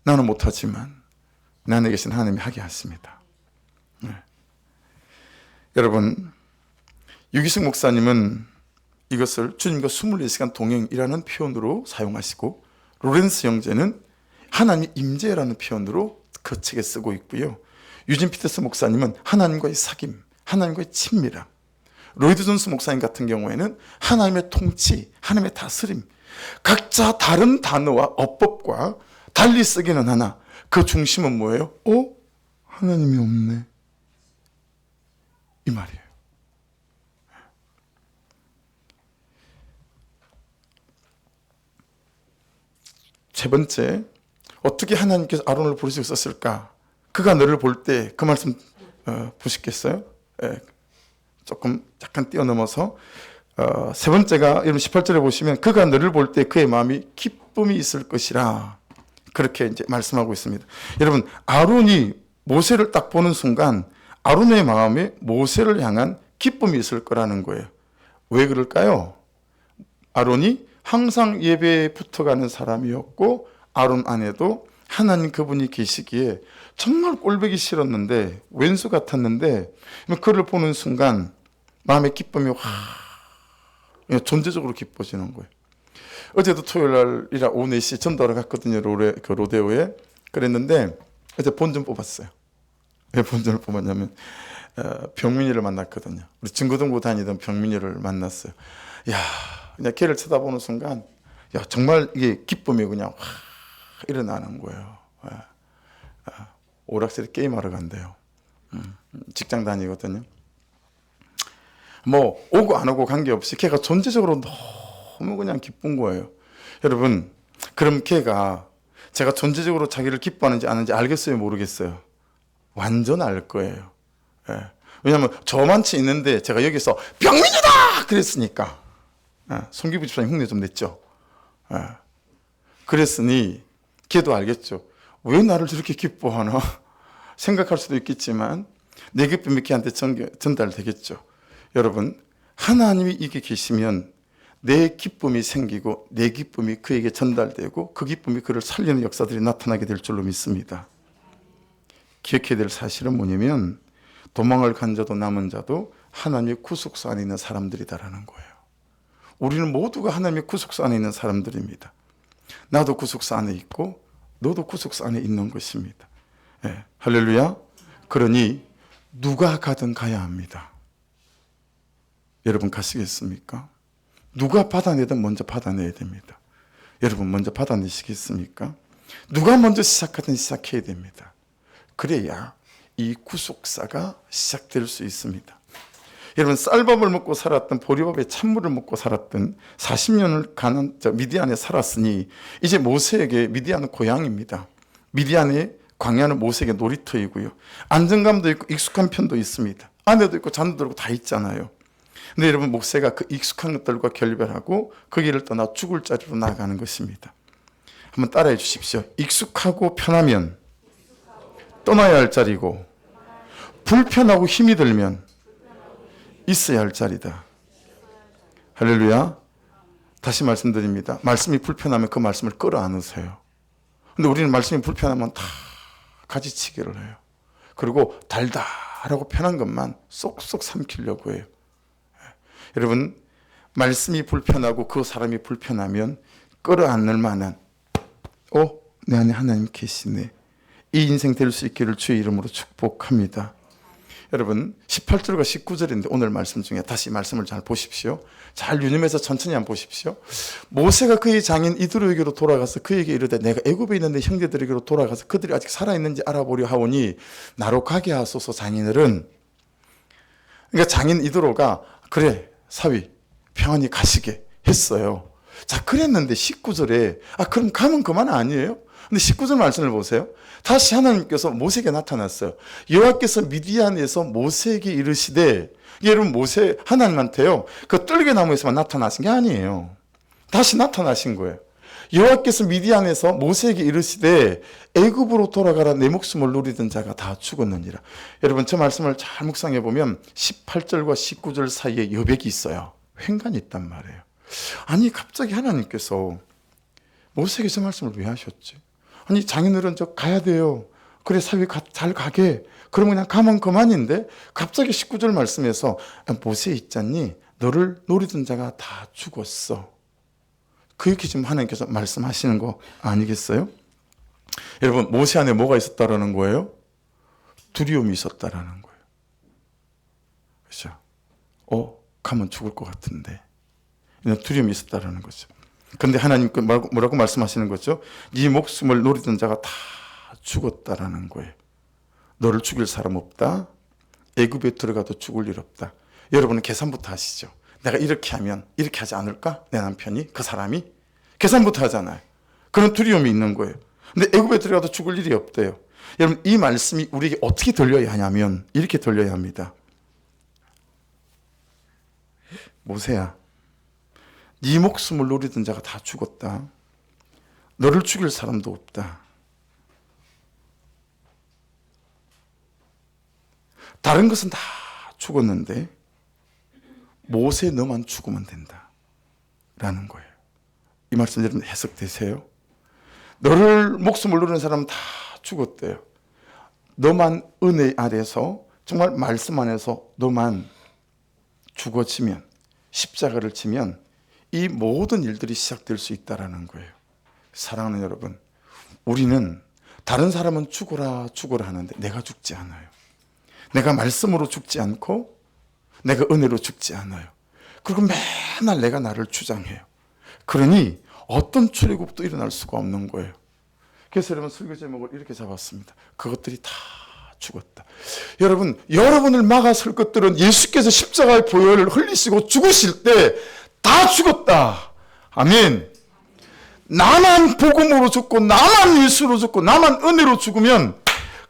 A: 나는 못하지만 내 안에 계신 하나님이 하게 하십니다. 여러분 유기승 목사님은 이것을 주님과 24시간 동행이라는 표현으로 사용하시고 로렌스 형제는 하나님의 임재라는 표현으로 그 책에 쓰고 있고요. 유진 피터스 목사님은 하나님과의 사귐, 하나님과의 친밀함, 로이드 존스 목사님 같은 경우에는 하나님의 통치, 하나님의 다스림, 각자 다른 단어와 어법과 달리 쓰기는 하나 그 중심은 뭐예요? 하나님이 없네 이 말이에요. 세 번째, 어떻게 하나님께서 아론을 부르시고 썼을까? 그가 너를 볼 때 그 말씀 보시겠어요? 예, 조금 약간 뛰어넘어서 세 번째가 여러분 18절에 보시면 그가 너를 볼 때 그의 마음이 기쁨이 있을 것이라 그렇게 이제 말씀하고 있습니다. 여러분 아론이 모세를 딱 보는 순간 아론의 마음에 모세를 향한 기쁨이 있을 거라는 거예요. 왜 그럴까요? 아론이 항상 예배에 붙어가는 사람이었고 아론 안에도 하나님 그분이 계시기에 정말 꼴보기 싫었는데 왼수 같았는데 그를 보는 순간 마음의 기쁨이 확 존재적으로 기뻐지는 거예요. 어제도 토요일 날이라 오후 4시에 전도하러 갔거든요. 로데오에. 그랬는데 어제 본전 뽑았어요. 왜 본전을 뽑았냐면 병민이를 만났거든요. 우리 중고등부 다니던 병민이를 만났어요. 야, 그냥 걔를 쳐다보는 순간 야, 정말 이게 기쁨이 그냥 확 일어나는 거예요. 오락실에 게임하러 간대요. 직장 다니거든요. 뭐 오고 안 오고 관계없이 걔가 존재적으로 너무 그냥 기쁜 거예요. 여러분 그럼 걔가 제가 존재적으로 자기를 기뻐하는지 아는지 알겠어요? 모르겠어요? 완전 알 거예요. 왜냐하면 저만치 있는데 제가 여기서 병민이다! 그랬으니까 송기부 집사님 흉내 좀 냈죠. 그랬으니 걔도 알겠죠. 왜 나를 저렇게 기뻐하나 생각할 수도 있겠지만 내 기쁨이 걔한테 전달되겠죠. 여러분 하나님이 이게 계시면 내 기쁨이 생기고 내 기쁨이 그에게 전달되고 그 기쁨이 그를 살리는 역사들이 나타나게 될 줄로 믿습니다. 기억해야 될 사실은 뭐냐면 도망을 간 자도 남은 자도 하나님의 구속사 안에 있는 사람들이다라는 거예요. 우리는 모두가 하나님의 구속사 안에 있는 사람들입니다. 나도 구속사 안에 있고 너도 구속사 안에 있는 것입니다. 할렐루야. 그러니 누가 가든 가야 합니다. 여러분 가시겠습니까? 누가 받아내든 먼저 받아내야 됩니다. 여러분 먼저 받아내시겠습니까? 누가 먼저 시작하든 시작해야 됩니다. 그래야 이 구속사가 시작될 수 있습니다. 여러분 쌀밥을 먹고 살았던 보리밥에 찬물을 먹고 살았던 40년을 가난 미디안에 살았으니 이제 모세에게 미디안은 고향입니다. 미디안의 광야는 모세에게 놀이터이고요. 안정감도 있고 익숙한 편도 있습니다. 아내도 있고 자녀도 있고 다 있잖아요. 근데 여러분 모세가 그 익숙한 것들과 결별하고 그 길을 떠나 죽을 자리로 나아가는 것입니다. 한번 따라해 주십시오. 익숙하고 편하면 떠나야 할 자리고 불편하고 힘이 들면 있어야 할 자리다. 할렐루야. 다시 말씀드립니다. 말씀이 불편하면 그 말씀을 끌어안으세요. 근데 우리는 말씀이 불편하면 다 가지치기를 해요. 그리고 달달하고 편한 것만 쏙쏙 삼키려고 해요. 여러분 말씀이 불편하고 그 사람이 불편하면 끌어안을 만한 내 안에 하나님 계시네. 이 인생 될 수 있기를 주의 이름으로 축복합니다. 여러분 18절과 19절인데 오늘 말씀 중에 다시 말씀을 잘 보십시오. 잘 유념해서 천천히 한번 보십시오. 모세가 그의 장인 이드로에게로 돌아가서 그에게 이르되 내가 애굽에 있는 내 형제들에게로 돌아가서 그들이 아직 살아있는지 알아보려 하오니 나로 가게 하소서. 장인들은 그러니까 장인 이드로가 그래 사위 평안히 가시게 했어요. 자 그랬는데 19절에 그럼 가면 그만 아니에요? 근데 19절 말씀을 보세요. 다시 하나님께서 모세에게 나타났어요. 여호와께서 미디안에서 모세에게 이르시되, 여러분 모세 하나님한테요 그 뜰개나무에서만 나타나신 게 아니에요. 다시 나타나신 거예요. 여호와께서 미디안에서 모세에게 이르시되 애굽으로 돌아가라. 내 목숨을 누리던 자가 다 죽었느니라. 여러분 저 말씀을 잘 묵상해 보면 18절과 19절 사이에 여백이 있어요. 횡간이 있단 말이에요. 아니 갑자기 하나님께서 모세에게 저 말씀을 왜 하셨지? 아니 장인어른 저 가야 돼요. 그래 사위 잘 가게. 그러면 그냥 가면 그만인데 갑자기 19절 말씀에서 모세 있잖니 너를 노리던 자가 다 죽었어. 그렇게 지금 하나님께서 말씀하시는 거 아니겠어요? 여러분 모세 안에 뭐가 있었다라는 거예요? 두려움이 있었다라는 거예요. 그렇죠? 가면 죽을 것 같은데 두려움이 있었다라는 거죠. 근데 하나님께 뭐라고 말씀하시는 거죠? 네 목숨을 노리던 자가 다 죽었다라는 거예요. 너를 죽일 사람 없다. 애굽에 들어가도 죽을 일 없다. 여러분은 계산부터 하시죠. 내가 이렇게 하면 이렇게 하지 않을까? 내 남편이 그 사람이 계산부터 하잖아요. 그런 두려움이 있는 거예요. 근데 애굽에 들어가도 죽을 일이 없대요. 여러분, 이 말씀이 우리에게 어떻게 들려야 하냐면 이렇게 들려야 합니다. 모세야, 네 목숨을 노리던 자가 다 죽었다. 너를 죽일 사람도 없다. 다른 것은 다 죽었는데 모세 너만 죽으면 된다 라는 거예요. 이 말씀 여러분 해석되세요? 너를 목숨을 노리는 사람은 다 죽었대요. 너만 은혜 아래서 정말 말씀 안에서 너만 죽어지면, 십자가를 지면 이 모든 일들이 시작될 수 있다라는 거예요. 사랑하는 여러분, 우리는 다른 사람은 죽어라 죽어라 하는데 내가 죽지 않아요. 내가 말씀으로 죽지 않고 내가 은혜로 죽지 않아요. 그리고 맨날 내가 나를 주장해요. 그러니 어떤 출애굽도 일어날 수가 없는 거예요. 그래서 여러분 설교 제목을 이렇게 잡았습니다. 그것들이 다 죽었다. 여러분, 여러분을 막아설 것들은 예수께서 십자가의 보혈을 흘리시고 죽으실 때 다 죽었다. 아멘. 나만 복음으로 죽고 나만 예수로 죽고 나만 은혜로 죽으면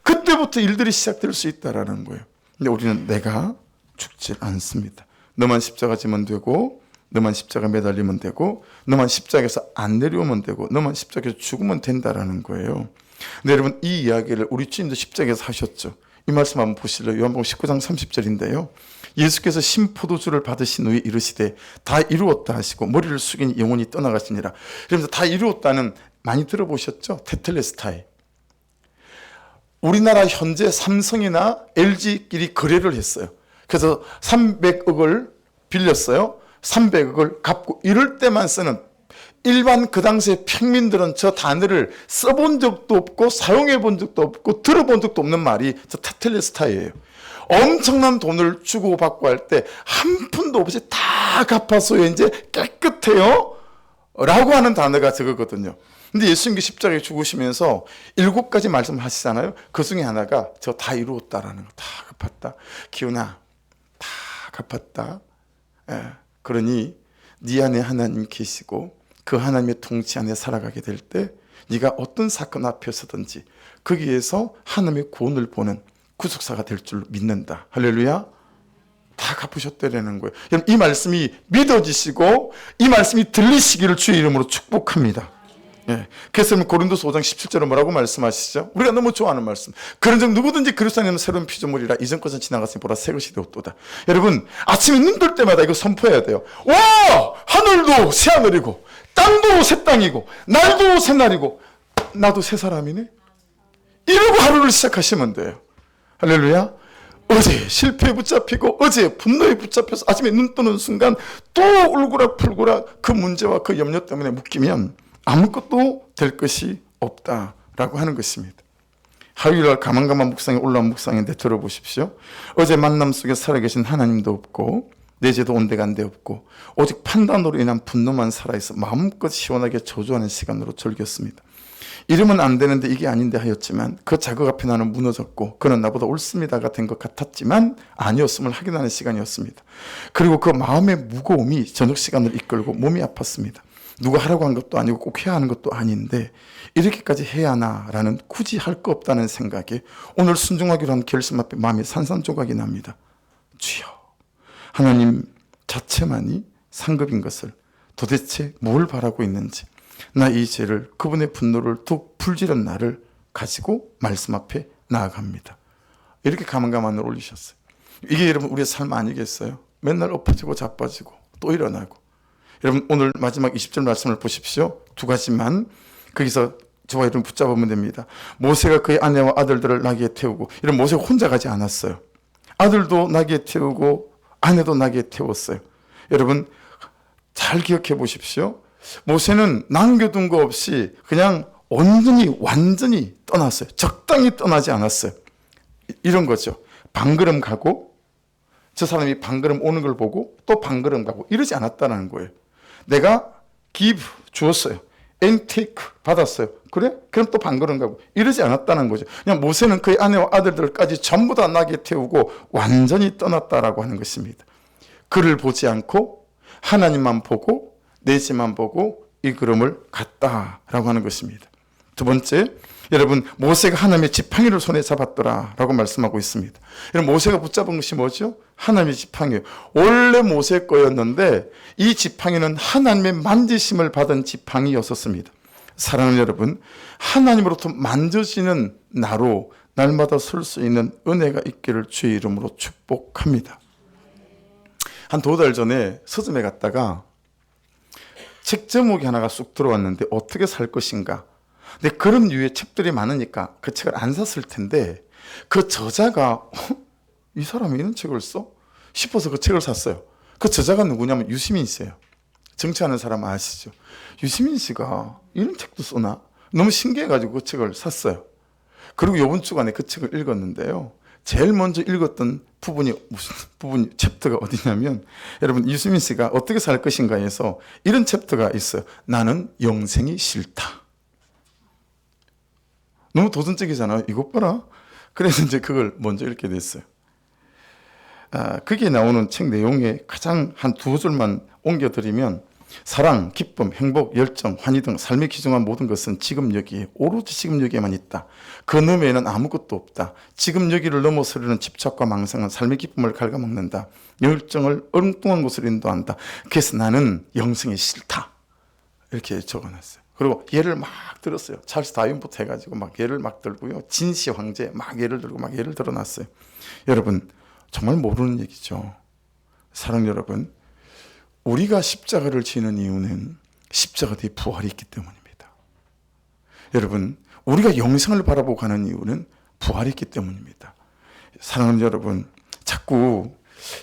A: 그때부터 일들이 시작될 수 있다라는 거예요. 근데 우리는 내가 죽지 않습니다. 너만 십자가 지면 되고, 너만 십자가 매달리면 되고, 너만 십자가에서 안 내려오면 되고, 너만 십자가에서 죽으면 된다라는 거예요. 근데 여러분, 이 이야기를 우리 주님도 십자가에서 하셨죠. 이 말씀 한번 보실래요? 요한복음 19장 30절인데요. 예수께서 신포도주를 받으신 후에 이르시되 다 이루었다 하시고 머리를 숙인 영혼이 떠나가시니라. 그러면서 다 이루었다는 많이 들어보셨죠? 테텔레스타이. 우리나라 현재 삼성이나 LG끼리 거래를 했어요. 그래서 300억을 빌렸어요. 300억을 갚고 이럴 때만 쓰는, 일반 그 당시에 평민들은 저 단어를 써본 적도 없고 사용해 본 적도 없고 들어본 적도 없는 말이 저 테텔레스타이예요. 엄청난 돈을 주고 받고 할 때 한 푼도 없이 다 갚아서 이제 깨끗해요 라고 하는 단어가 저거거든요. 근데 예수님께 십자가에 죽으시면서 7가지 말씀하시잖아요. 그 중에 하나가 저 다 이루었다라는 거. 다 갚았다. 기훈아, 다 갚았다. 예. 그러니 네 안에 하나님 계시고 그 하나님의 통치 안에 살아가게 될 때 네가 어떤 사건 앞에서든지 거기에서 하나님의 구원을 보는 구속사가 될 줄 믿는다. 할렐루야. 다 갚으셨다라는 거예요. 여러분, 이 말씀이 믿어지시고 이 말씀이 들리시기를 주의 이름으로 축복합니다. 예. 그래서 고린도서 5장 17절은 뭐라고 말씀하시죠? 우리가 너무 좋아하는 말씀. 그런즉 누구든지 그리스도 안에는 새로운 피조물이라 이전 것은 지나갔으니 보라 새 것이 되었도다. 여러분, 아침에 눈 뜰 때마다 이거 선포해야 돼요. 와! 하늘도 새 하늘이고 땅도 새 땅이고 날도 새 날이고 나도 새 사람이네. 이러고 하루를 시작하시면 돼요. 할렐루야. 어제 실패에 붙잡히고 어제 분노에 붙잡혀서 아침에 눈 뜨는 순간 또 울고락불고락 그 문제와 그 염려 때문에 묶이면 아무것도 될 것이 없다라고 하는 것입니다. 화요일날 가만가만 묵상에 올라온 묵상인데 들어보십시오. 어제 만남 속에 살아계신 하나님도 없고 내재도 온데간데 없고 오직 판단으로 인한 분노만 살아있어 마음껏 시원하게 저주하는 시간으로 즐겼습니다. 이러면 안 되는데 이게 아닌데 하였지만 그 자극 앞에 나는 무너졌고 그는 나보다 옳습니다가 된 것 같았지만 아니었음을 확인하는 시간이었습니다. 그리고 그 마음의 무거움이 저녁 시간을 이끌고 몸이 아팠습니다. 누가 하라고 한 것도 아니고 꼭 해야 하는 것도 아닌데 이렇게까지 해야 하나라는 굳이 할 거 없다는 생각에 오늘 순종하기로 한 결심 앞에 마음이 산산조각이 납니다. 주여, 하나님 자체만이 상급인 것을 도대체 뭘 바라고 있는지 나 이 죄를 그분의 분노를 툭 풀지른 나를 가지고 말씀 앞에 나아갑니다. 이렇게 가만가만을 올리셨어요. 이게 여러분 우리의 삶 아니겠어요? 맨날 엎어지고 자빠지고 또 일어나고. 여러분 오늘 마지막 20절 말씀을 보십시오. 2가지만 거기서 저와 여러분 붙잡으면 됩니다. 모세가 그의 아내와 아들들을 나귀에 태우고, 이런 모세가 혼자 가지 않았어요. 아들도 나귀에 태우고 아내도 나귀에 태웠어요. 여러분 잘 기억해 보십시오. 모세는 남겨둔 거 없이 그냥 완전히 떠났어요. 적당히 떠나지 않았어요. 이런 거죠. 반걸음 가고 저 사람이 반걸음 오는 걸 보고 또 반걸음 가고 이러지 않았다는 거예요. 내가 give 주었어요. and take 받았어요. 그래? 그럼 또 반걸음 가고 이러지 않았다는 거죠. 그냥 모세는 그의 아내와 아들들까지 전부 다 나귀에 태우고 완전히 떠났다라고 하는 것입니다. 그를 보지 않고 하나님만 보고 내 죄만 보고 이 걸음을 갔다라고 하는 것입니다. 두 번째, 여러분 모세가 하나님의 지팡이를 손에 잡았더라라고 말씀하고 있습니다. 여러분 모세가 붙잡은 것이 뭐죠? 하나님의 지팡이요. 원래 모세 거였는데 이 지팡이는 하나님의 만지심을 받은 지팡이였었습니다. 사랑하는 여러분, 하나님으로부터 만져지는 나로 날마다 설 수 있는 은혜가 있기를 주의 이름으로 축복합니다. 한 2달 전에 서점에 갔다가 책 제목이 하나가 쑥 들어왔는데 어떻게 살 것인가. 근데 그런 류의 책들이 많으니까 그 책을 안 샀을 텐데 그 저자가 이 사람이 이런 책을 써? 싶어서 그 책을 샀어요. 그 저자가 누구냐면 유시민 씨예요. 정치하는 사람 아시죠? 유시민 씨가 이런 책도 쓰나? 너무 신기해가지고 그 책을 샀어요. 그리고 이번 주간에 그 책을 읽었는데요. 제일 먼저 읽었던 무슨 챕터가 어디냐면, 여러분, 유시민 씨가 어떻게 살 것인가에서 이런 챕터가 있어요. 나는 영생이 싫다. 너무 도전적이잖아요. 이것 봐라. 그래서 이제 그걸 먼저 읽게 됐어요. 거기에 나오는 책 내용에 가장 한 2줄만 옮겨드리면, 사랑, 기쁨, 행복, 열정, 환희 등 삶에 기중한 모든 것은 지금 여기에, 오로지 지금 여기에만 있다. 그 너머에는 아무것도 없다. 지금 여기를 넘어서려는 집착과 망상은 삶의 기쁨을 갉아먹는다. 열정을 엉뚱한 곳으로 인도한다. 그래서 나는 영생이 싫다. 이렇게 적어놨어요. 그리고 예를 막 들었어요. 찰스 다윈부터 해가지고 막 예를 막 들고요. 진시 황제 막 예를 들고 막 예를 들어놨어요. 여러분, 정말 모르는 얘기죠. 사랑 여러분, 우리가 십자가를 지는 이유는 십자가 뒤에 부활이 있기 때문입니다. 여러분, 우리가 영생을 바라보고 가는 이유는 부활이 있기 때문입니다. 사랑하는 여러분, 자꾸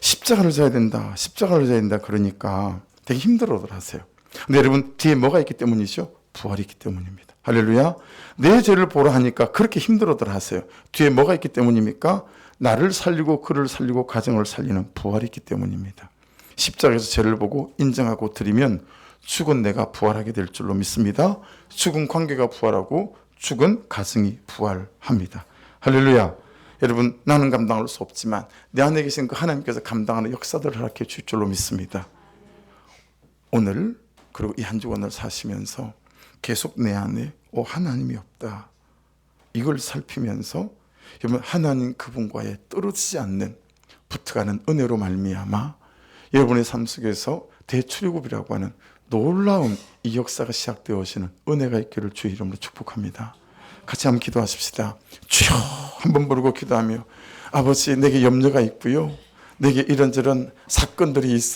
A: 십자가를 져야 된다, 십자가를 져야 된다 그러니까 되게 힘들어들 하세요. 근데 여러분, 뒤에 뭐가 있기 때문이죠? 부활이 있기 때문입니다. 할렐루야. 내 죄를 보라 하니까 그렇게 힘들어들 하세요. 뒤에 뭐가 있기 때문입니까? 나를 살리고 그를 살리고 가정을 살리는 부활이 있기 때문입니다. 십자가에서 죄를 보고 인정하고 드리면 죽은 내가 부활하게 될 줄로 믿습니다. 죽은 관계가 부활하고 죽은 가정이 부활합니다. 할렐루야. 여러분, 나는 감당할 수 없지만 내 안에 계신 그 하나님께서 감당하는 역사들을 허락해 줄 줄로 믿습니다. 오늘 그리고 이 한 주간을 사시면서 계속 내 안에 하나님이 없다, 이걸 살피면서 여러분, 하나님 그분과의 떨어지지 않는 붙어가는 은혜로 말미암아 여러분의 삶 속에서 대출애굽이라고 하는 놀라운 이 역사가 시작되어지는 은혜가 있기를 주의 이름으로 축복합니다. 같이 한번 기도하십시다. 주여, 한번 부르고 기도하며, 아버지, 내게 염려가 있고요, 내게 이런저런 사건들이 있어